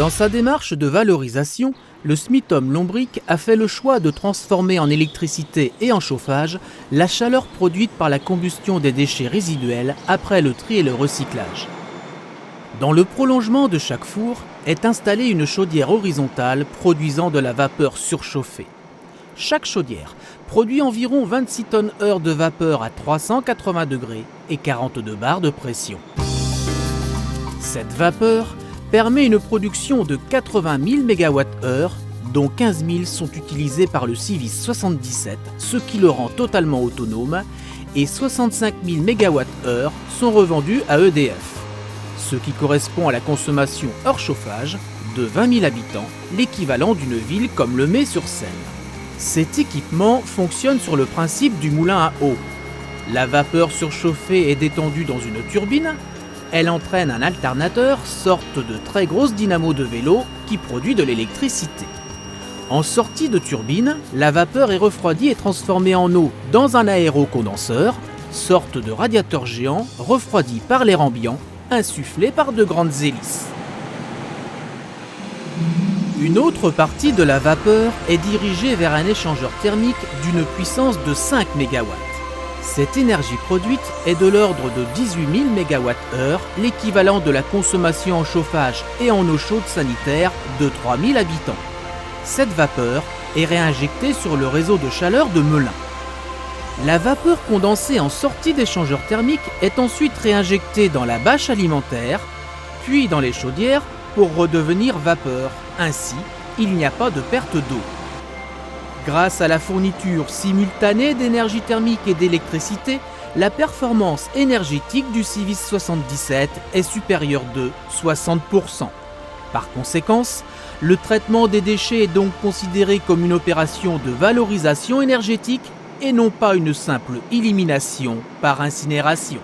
Dans sa démarche de valorisation, le SMITOM Lombric a fait le choix de transformer en électricité et en chauffage la chaleur produite par la combustion des déchets résiduels après le tri et le recyclage. Dans le prolongement de chaque four est installée une chaudière horizontale produisant de la vapeur surchauffée. Chaque chaudière produit environ 26 tonnes-heure de vapeur à 380 degrés et 42 bars de pression. Cette vapeur permet une production de 80 000 MWh, dont 15 000 sont utilisés par le Civis 77, ce qui le rend totalement autonome, et 65 000 MWh sont revendus à EDF, ce qui correspond à la consommation hors chauffage de 20 000 habitants, l'équivalent d'une ville comme Lemay-sur-Seine. Cet équipement fonctionne sur le principe du moulin à eau. La vapeur surchauffée est détendue dans une turbine. Elle entraîne un alternateur, sorte de très grosse dynamo de vélo qui produit de l'électricité. En sortie de turbine, la vapeur est refroidie et transformée en eau dans un aérocondenseur, sorte de radiateur géant refroidi par l'air ambiant, insufflé par de grandes hélices. Une autre partie de la vapeur est dirigée vers un échangeur thermique d'une puissance de 5 MW. Cette énergie produite est de l'ordre de 18 000 MWh, l'équivalent de la consommation en chauffage et en eau chaude sanitaire de 3 000 habitants. Cette vapeur est réinjectée sur le réseau de chaleur de Melun. La vapeur condensée en sortie d'échangeur thermique est ensuite réinjectée dans la bâche alimentaire, puis dans les chaudières pour redevenir vapeur. Ainsi, il n'y a pas de perte d'eau. Grâce à la fourniture simultanée d'énergie thermique et d'électricité, la performance énergétique du Civis 77 est supérieure de 60%. Par conséquent, le traitement des déchets est donc considéré comme une opération de valorisation énergétique et non pas une simple élimination par incinération.